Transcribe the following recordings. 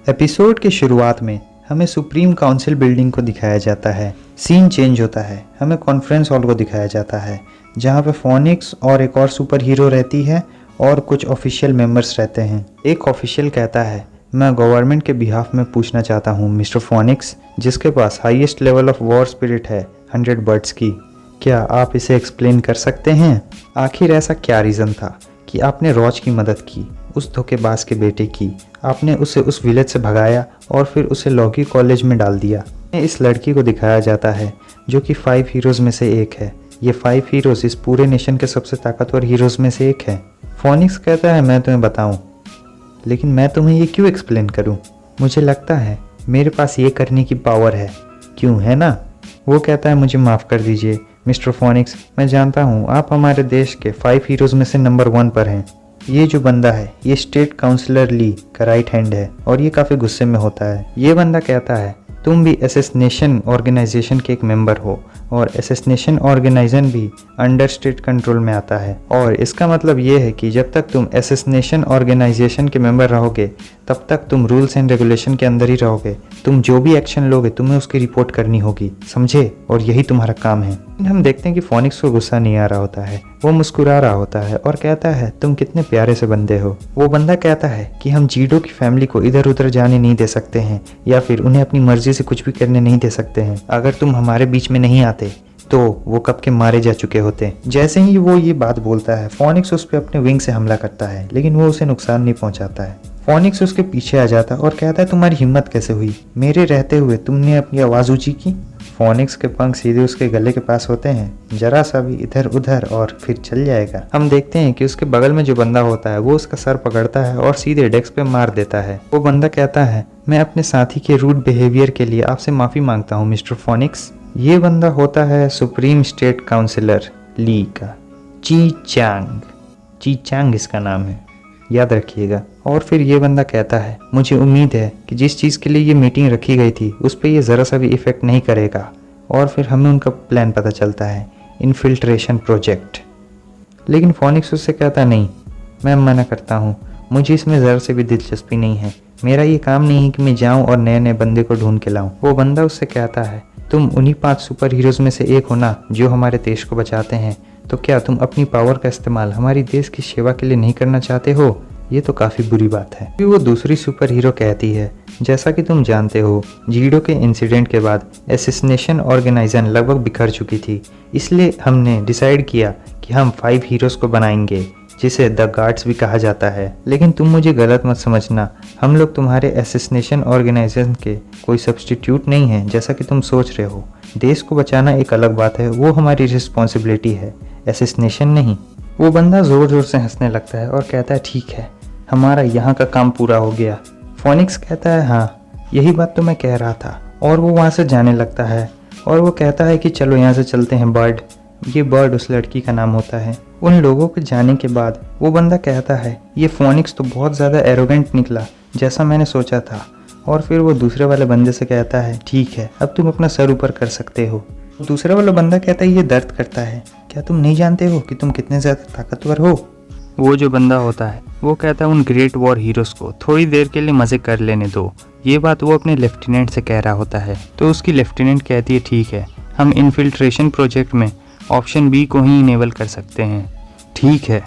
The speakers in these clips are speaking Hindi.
एपिसोड की शुरुआत में हमें सुप्रीम काउंसिल बिल्डिंग को दिखाया जाता है। सीन चेंज होता है, हमें कॉन्फ्रेंस हॉल को दिखाया जाता है जहाँ पे फोनिक्स और एक और सुपर हीरो रहती है और कुछ ऑफिशियल मेंबर्स रहते हैं। एक ऑफिशियल कहता है, मैं गवर्नमेंट के बिहाफ में पूछना चाहता हूँ मिस्टर फोनिक्स, जिसके पास highest level of war spirit है 100 बर्ड्स की, क्या आप इसे एक्सप्लेन कर सकते हैं? आखिर ऐसा क्या रीज़न था कि आपने रॉज की मदद की, उस धोखेबाज के बेटे की? आपने उसे उस विलेज से भगाया और फिर उसे लॉगी कॉलेज में डाल दिया। इस लड़की को दिखाया जाता है जो कि 5 हीरोज़ में से एक है। ये 5 हीरोज़ इस पूरे नेशन के सबसे ताकतवर हीरोज़ में से एक है। फोनिक्स कहता है, मैं तुम्हें बताऊं, लेकिन मैं तुम्हें ये क्यों एक्सप्लेन करूं? मुझे लगता है मेरे पास ये करने की पावर है, क्यों है ना? वो कहता है, मुझे माफ़ कर दीजिए मिस्टर फोनिक्स, मैं जानता हूँ आप हमारे देश के 5 हीरोज़ में से नंबर 1 पर हैं। ये जो बंदा है ये स्टेट काउंसलर ली का राइट हैंड है और ये काफ़ी गुस्से में होता है। ये बंदा कहता है, तुम भी असैसिनेशन ऑर्गेनाइजेशन के एक मेंबर हो और असैसिनेशन ऑर्गेनाइजेशन भी अंडर स्टेट कंट्रोल में आता है, और इसका मतलब ये है कि जब तक तुम असैसिनेशन ऑर्गेनाइजेशन के मेंबर रहोगे तब तक तुम रूल्स एंड रेगुलेशन के अंदर ही रहोगे। तुम जो भी एक्शन लोगे तुम्हें उसकी रिपोर्ट करनी होगी, समझे? और यही तुम्हारा काम है। हम देखते हैं कि फोनिक्स को गुस्सा नहीं आ रहा होता है, वो मुस्कुरा रहा होता है और कहता है, तुम कितने प्यारे से बंदे हो। वो बंदा कहता है कि हम जीडो की फैमिली को इधर उधर जाने नहीं दे सकते हैं या फिर उन्हें अपनी मर्जी से कुछ भी करने नहीं दे सकते हैं। अगर तुम हमारे बीच में नहीं आते तो वो कब के मारे जा चुके होते। जैसे ही वो ये बात बोलता है, फोनिक्स उस पर अपने विंग से हमला करता है, लेकिन वो उसे नुकसान नहीं पहुंचाता है। फोनिक्स उसके पीछे आ जाता है और कहता है, तुम्हारी हिम्मत कैसे हुई, मेरे रहते हुए तुमने अपनी आवाज़ ऊंची की? फोनिक्स के पंख सीधे उसके गले के पास होते हैं, जरा सा भी इधर उधर और फिर चल जाएगा। हम देखते हैं कि उसके बगल में जो बंदा होता है वो उसका सर पकड़ता है और सीधे डेस्क पे मार देता है। वो बंदा कहता है, मैं अपने साथी के रूड बिहेवियर के लिए आपसे माफ़ी मांगता हूँ मिस्टर फोनिक्स। ये बंदा होता है सुप्रीम स्टेट काउंसिलर ली का ची चांग इसका नाम है, याद रखिएगा। और फिर ये बंदा कहता है, मुझे उम्मीद है कि जिस चीज़ के लिए ये मीटिंग रखी गई थी उस पर ये ज़रा सा भी इफ़ेक्ट नहीं करेगा। और फिर हमें उनका प्लान पता चलता है, इन्फिल्ट्रेशन प्रोजेक्ट। लेकिन फोनिक्स उससे कहता, नहीं, मैं मना करता हूँ, मुझे इसमें ज़रा से भी दिलचस्पी नहीं है। मेरा ये काम नहीं है कि मैं जाऊँ और नए नए बंदे को ढूंढ के लाऊँ। वो बंदा उससे कहता है, तुम उन्हीं 5 सुपर हीरोज़ में से एक हो ना जो हमारे देश को बचाते हैं, तो क्या तुम अपनी पावर का इस्तेमाल हमारी देश की सेवा के लिए नहीं करना चाहते हो? ये तो काफ़ी बुरी बात है। फिर वो दूसरी सुपर हीरो कहती है, जैसा कि तुम जानते हो, जीडो के इंसिडेंट के बाद असैसिनेशन ऑर्गेनाइजेशन लगभग बिखर चुकी थी, इसलिए हमने डिसाइड किया कि हम 5 हीरोज़ को बनाएंगे, जिसे द गार्ड्स भी कहा जाता है। लेकिन तुम मुझे गलत मत समझना, हम लोग तुम्हारे असैसिनेशन ऑर्गेनाइजेशन के कोई सब्स्टिट्यूट नहीं हैं जैसा कि तुम सोच रहे हो। देश को बचाना एक अलग बात है, वो हमारी रिस्पॉन्सिबिलिटी है, असैसिनेशन नहीं। वो बंदा ज़ोर ज़ोर से हंसने लगता है और कहता है, ठीक है, हमारा यहाँ का काम पूरा हो गया। फोनिक्स कहता है, हाँ यही बात तो मैं कह रहा था। और वो वहाँ से जाने लगता है और वो कहता है कि चलो यहाँ से चलते हैं बर्ड। ये बर्ड उस लड़की का नाम होता है। उन लोगों के जाने के बाद वो बंदा कहता है, ये फोनिक्स तो बहुत ज़्यादा एरोगेंट निकला जैसा मैंने सोचा था। और फिर वो दूसरे वाले बंदे से कहता है, ठीक है, अब तुम अपना सर ऊपर कर सकते हो। दूसरा वाला बंदा कहता है, ये दर्द करता है, क्या तुम नहीं जानते हो कि तुम कितने ज़्यादा ताकतवर हो? वो जो बंदा होता है वो कहता है, उन ग्रेट वॉर हीरोज़ को थोड़ी देर के लिए मज़े कर लेने दो। ये बात वो अपने लेफ्टिनेंट से कह रहा होता है। तो उसकी लेफ्टिनेंट कहती है, ठीक है, हम इन्फिल्ट्रेशन प्रोजेक्ट में ऑप्शन बी को ही इनेबल कर सकते हैं। ठीक है,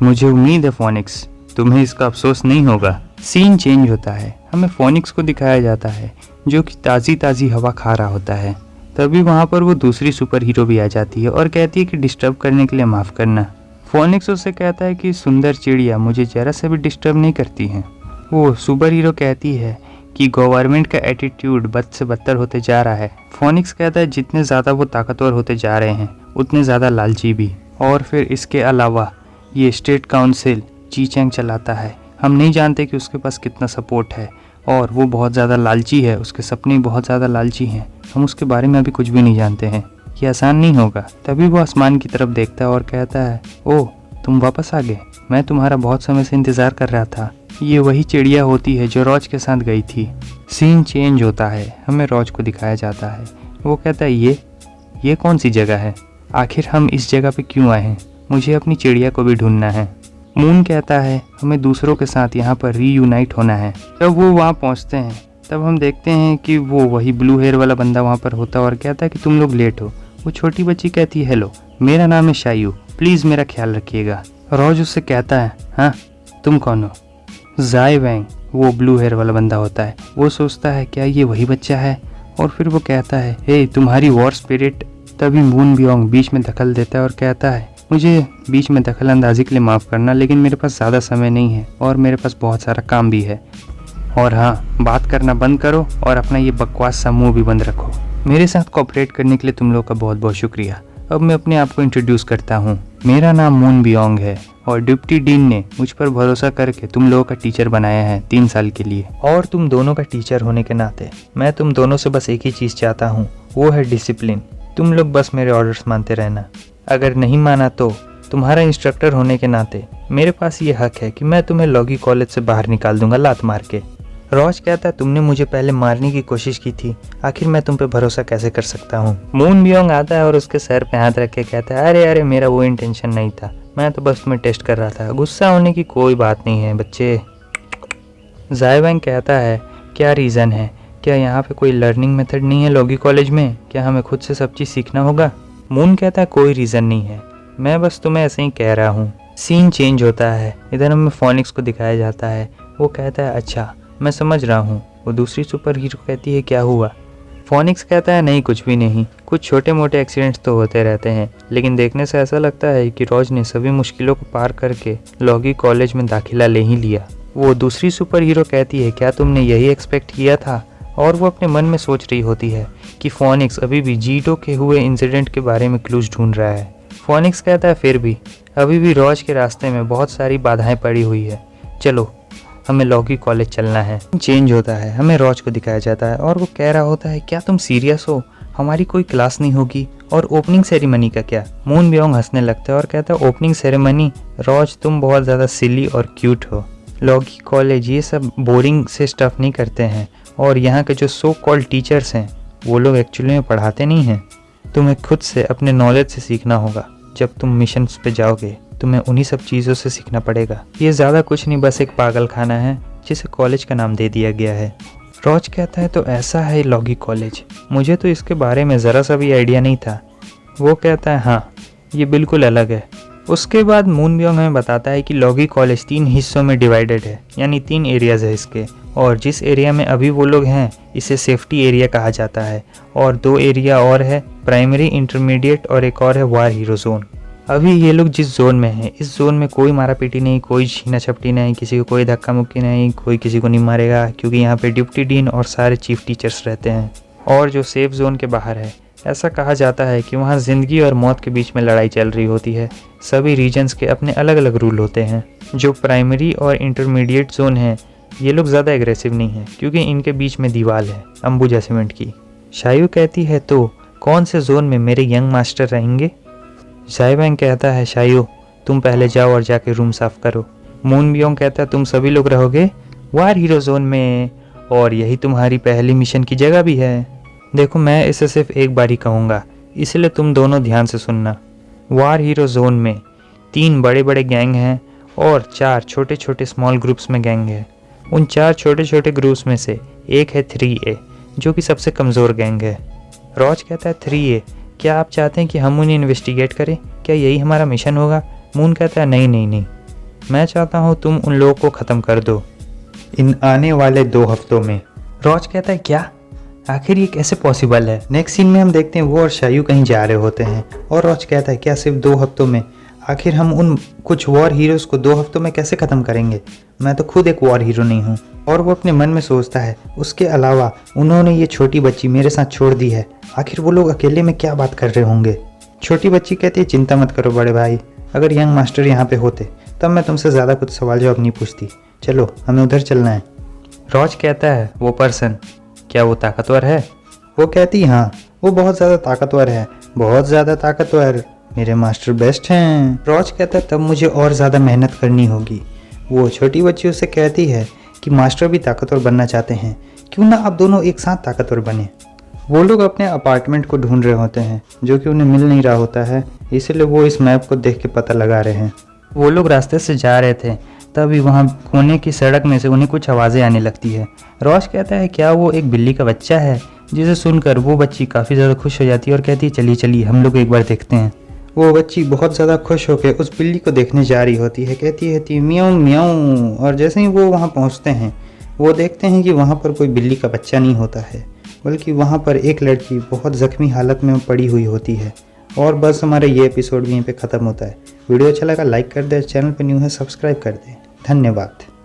मुझे उम्मीद है फोनिक्स तुम्हें इसका अफसोस नहीं होगा। सीन चेंज होता है, हमें फोनिक्स को दिखाया जाता है जो कि ताज़ी हवा खा रहा होता है। तभी वहाँ पर वो दूसरी सुपर हीरो भी आ जाती है और कहती है कि डिस्टर्ब करने के लिए माफ़ करना। फोनिक्स उससे कहता है कि सुंदर चिड़िया मुझे ज़रा से भी डिस्टर्ब नहीं करती हैं। वो सुपर हीरो कहती है कि गवर्नमेंट का एटीट्यूड बद से बदतर होते जा रहा है। फोनिक्स कहता है, जितने ज़्यादा वो ताकतवर होते जा रहे हैं उतने ज़्यादा लालची भी। और फिर इसके अलावा ये स्टेट काउंसिल ची चैंग चलाता है, हम नहीं जानते कि उसके पास कितना सपोर्ट है, और वो बहुत ज़्यादा लालची है, उसके सपने बहुत ज़्यादा लालची हैं, हम उसके बारे में अभी कुछ भी नहीं जानते हैं, ये आसान नहीं होगा। तभी वो आसमान की तरफ देखता है और कहता है, ओह तुम वापस आ गए, मैं तुम्हारा बहुत समय से इंतज़ार कर रहा था। ये वही चिड़िया होती है जो रॉज के साथ गई थी। सीन चेंज होता है, हमें रॉज को दिखाया जाता है। वो कहता है, ये कौन सी जगह है, आखिर हम इस जगह पे क्यों आए हैं, मुझे अपनी चिड़िया को भी ढूंढना है। मून कहता है हमें दूसरों के साथ यहाँ पर रीयूनाइट होना है। जब वो वहाँ पहुँचते हैं तब हम देखते हैं कि वो वही ब्लू हेयर वाला बंदा वहाँ पर होता है और कहता है कि तुम लोग लेट हो। वो छोटी बच्ची कहती है हेलो, मेरा नाम है शायू, प्लीज़ मेरा ख्याल रखिएगा। रॉज उससे कहता है हाँ तुम कौन हो? जाई वैंग, वो ब्लू हेयर वाला बंदा होता है, वो सोचता है क्या ये वही बच्चा है, और फिर वो कहता है हे तुम्हारी वॉर स्पिरिट। तभी मून बियोंग बीच में दखल देता है और कहता है मुझे बीच में दखल अंदाजी के लिए माफ़ करना, लेकिन मेरे पास ज़्यादा समय नहीं है और मेरे पास बहुत सारा काम भी है। और हाँ, बात करना बंद करो और अपना ये बकवास सा मुँह भी बंद रखो। मेरे साथ कोऑपरेट करने के लिए तुम लोग का बहुत बहुत शुक्रिया। अब मैं अपने आप को इंट्रोड्यूस करता हूँ। मेरा नाम मून बियोंग है और डिप्टी डीन ने मुझ पर भरोसा करके तुम लोगों का टीचर बनाया है 3 साल के लिए। और तुम दोनों का टीचर होने के नाते मैं तुम दोनों से बस एक ही चीज़ चाहता हूँ, वो है डिसिप्लिन। तुम लोग बस मेरे ऑर्डर्स मानते रहना। अगर नहीं माना तो तुम्हारा इंस्ट्रक्टर होने के नाते मेरे पास ये हक है कि मैं तुम्हें लॉगी कॉलेज से बाहर निकाल दूंगा लात मार के। रॉज कहता है तुमने मुझे पहले मारने की कोशिश की थी, आखिर मैं तुम पे भरोसा कैसे कर सकता हूँ। मून बियोंग आता है और उसके सर पे हाथ रख के कहता है अरे अरे मेरा वो इंटेंशन नहीं था, मैं तो बस तुम्हें टेस्ट कर रहा था, गुस्सा होने की कोई बात नहीं है बच्चे। जाई वैंग कहता है क्या रीज़न है, क्या यहाँ पे कोई लर्निंग मेथड नहीं है लॉगी कॉलेज में, क्या हमें खुद से सब चीज़ सीखना होगा? मून कहता है कोई रीज़न नहीं है, मैं बस तुम्हें ऐसे ही कह रहा हूँ। सीन चेंज होता है, इधर हमें फोनिक्स को दिखाया जाता है। वो कहता है अच्छा मैं समझ रहा हूँ। वो दूसरी सुपर हीरो कहती है क्या हुआ? फोनिक्स कहता है नहीं कुछ भी नहीं, कुछ छोटे मोटे एक्सीडेंट्स तो होते रहते हैं, लेकिन देखने से ऐसा लगता है कि रॉज ने सभी मुश्किलों को पार करके लॉगी कॉलेज में दाखिला ले ही लिया। वो दूसरी सुपर हीरो कहती है क्या तुमने यही एक्सपेक्ट किया था? और वो अपने मन में सोच रही होती है कि फोनिक्स अभी भी जीटो के हुए इंसिडेंट के बारे में क्लूज ढूंढ रहा है। फोनिक्स कहता है फिर भी अभी भी रॉज के रास्ते में बहुत सारी बाधाएं पड़ी हुई है, चलो हमें लॉगी कॉलेज चलना है। चेंज होता है, हमें रॉज को दिखाया जाता है और वो कह रहा होता है क्या तुम सीरियस हो, हमारी कोई क्लास नहीं होगी? और ओपनिंग सेरेमनी का क्या? मून बियोंग हंसने लगता है और कहता है ओपनिंग सेरेमनी? रॉज तुम बहुत ज़्यादा सिली और क्यूट हो, लॉगी कॉलेज ये सब बोरिंग से स्टफ नहीं करते हैं, और यहाँ के जो सो कॉल्ड टीचर्स हैं वो लोग एक्चुअली में पढ़ाते नहीं हैं। तुम्हें खुद से अपने नॉलेज से सीखना होगा, जब तुम मिशंस पे जाओगे तुम्हें उन्हीं सब चीज़ों से सीखना पड़ेगा। ये ज़्यादा कुछ नहीं, बस एक पागल खाना है जिसे कॉलेज का नाम दे दिया गया है। रॉज कहता है तो ऐसा है लॉगी कॉलेज, मुझे तो इसके बारे में ज़रा सा भी आइडिया नहीं था। वो कहता है हाँ ये बिल्कुल अलग है। उसके बाद मून बियोंग हमें बताता है कि लॉगी कॉलेज 3 हिस्सों में डिवाइडेड है, यानी 3 एरियाज़ है इसके, और जिस एरिया में अभी वो लोग हैं इसे सेफ्टी एरिया कहा जाता है, और 2 एरिया और है प्राइमरी, इंटरमीडिएट और एक और है वार हीरो जोन। अभी ये लोग जिस जोन में हैं इस जोन में कोई मारा पीटी नहीं, कोई छीना छपटी नहीं, किसी को कोई धक्का मुक्की नहीं, कोई किसी को नहीं मारेगा, क्योंकि यहाँ पे डिप्टी डीन और सारे चीफ टीचर्स रहते हैं। और जो सेफ जोन के बाहर है ऐसा कहा जाता है कि वहाँ ज़िंदगी और मौत के बीच में लड़ाई चल रही होती है। सभी रीजन्स के अपने अलग अलग रूल होते हैं। जो प्राइमरी और इंटरमीडिएट जोन है ये लोग ज़्यादा एग्रेसिव नहीं हैं, क्योंकि इनके बीच में दीवार है अंबुजा सीमेंट की। शायू कहती है तो कौन से जोन में मेरे यंग मास्टर रहेंगे? जाई वैंग कहता है शायू तुम पहले जाओ और जाके रूम साफ करो। मून बियोंग कहता है तुम सभी लोग रहोगे वार हीरो जोन में, और यही तुम्हारी पहली मिशन की जगह भी है। देखो मैं इसे सिर्फ एक बार ही कहूँगा, इसलिए तुम दोनों ध्यान से सुनना। वार हीरो जोन में 3 बड़े बड़े गैंग हैं और 4 छोटे छोटे स्मॉल ग्रुप्स में गैंग है। उन 4 छोटे छोटे ग्रुप्स में से एक है 3A, जो कि सबसे कमज़ोर गैंग है। रॉज कहता है 3A, क्या आप चाहते हैं कि हम उन्हें इन्वेस्टिगेट करें? क्या यही हमारा मिशन होगा? मून कहता है नहीं नहीं नहीं, मैं चाहता हूँ तुम उन लोगों को ख़त्म कर दो इन आने वाले 2 हफ्तों में। रॉज कहता है क्या, आखिर ये कैसे पॉसिबल है? नेक्स्ट सीन में हम देखते हैं वो और शायू कहीं जा रहे होते हैं और रॉज कहता है क्या सिर्फ 2 हफ्तों में? आखिर हम उन कुछ वॉर हीरोज़ को 2 हफ्तों में कैसे ख़त्म करेंगे? मैं तो खुद एक वॉर हीरो नहीं हूँ। और वो अपने मन में सोचता है उसके अलावा उन्होंने ये छोटी बच्ची मेरे साथ छोड़ दी है, आखिर वो लोग अकेले में क्या बात कर रहे होंगे? छोटी बच्ची कहती है चिंता मत करो बड़े भाई, अगर यंग मास्टर यहाँ पे होते तब मैं तुमसे ज़्यादा कुछ सवाल जवाब नहीं पूछती, चलो हमें उधर चलना है। रॉज कहता है वो पर्सन क्या वो ताकतवर है? वो कहती है हाँ वो बहुत ज़्यादा ताकतवर है, बहुत ज़्यादा ताकतवर, मेरे मास्टर बेस्ट हैं। रॉज कहता है तब मुझे और ज़्यादा मेहनत करनी होगी। वो छोटी बच्ची उससे कहती है कि मास्टर भी ताकतवर बनना चाहते हैं, क्यों ना आप दोनों एक साथ ताकतवर बने। वो लोग अपने अपार्टमेंट को ढूंढ रहे होते हैं जो कि उन्हें मिल नहीं रहा होता है, इसलिए वो इस मैप को देख के पता लगा रहे हैं। वो लोग रास्ते से जा रहे थे, तभी वहाँ कोने की सड़क में से उन्हें कुछ आवाज़ें आने लगती है। रॉस कहता है क्या वो एक बिल्ली का बच्चा है, जिसे सुनकर वो बच्ची काफ़ी ज़्यादा खुश हो जाती है और कहती है चलिए चलिए हम लोग एक बार देखते हैं। वो बच्ची बहुत ज़्यादा खुश होकर उस बिल्ली को देखने जा रही होती है, कहती है म्याऊं म्याऊं। और जैसे ही वो वहाँ पहुँचते हैं वो देखते हैं कि वहाँ पर कोई बिल्ली का बच्चा नहीं होता है, बल्कि वहाँ पर एक लड़की बहुत ज़ख्मी हालत में पड़ी हुई होती है। और बस हमारा ये एपिसोड भी यहीं पे ख़त्म होता है। वीडियो अच्छा लगा लाइक कर दे, चैनल पे न्यू है सब्सक्राइब कर दे। धन्यवाद।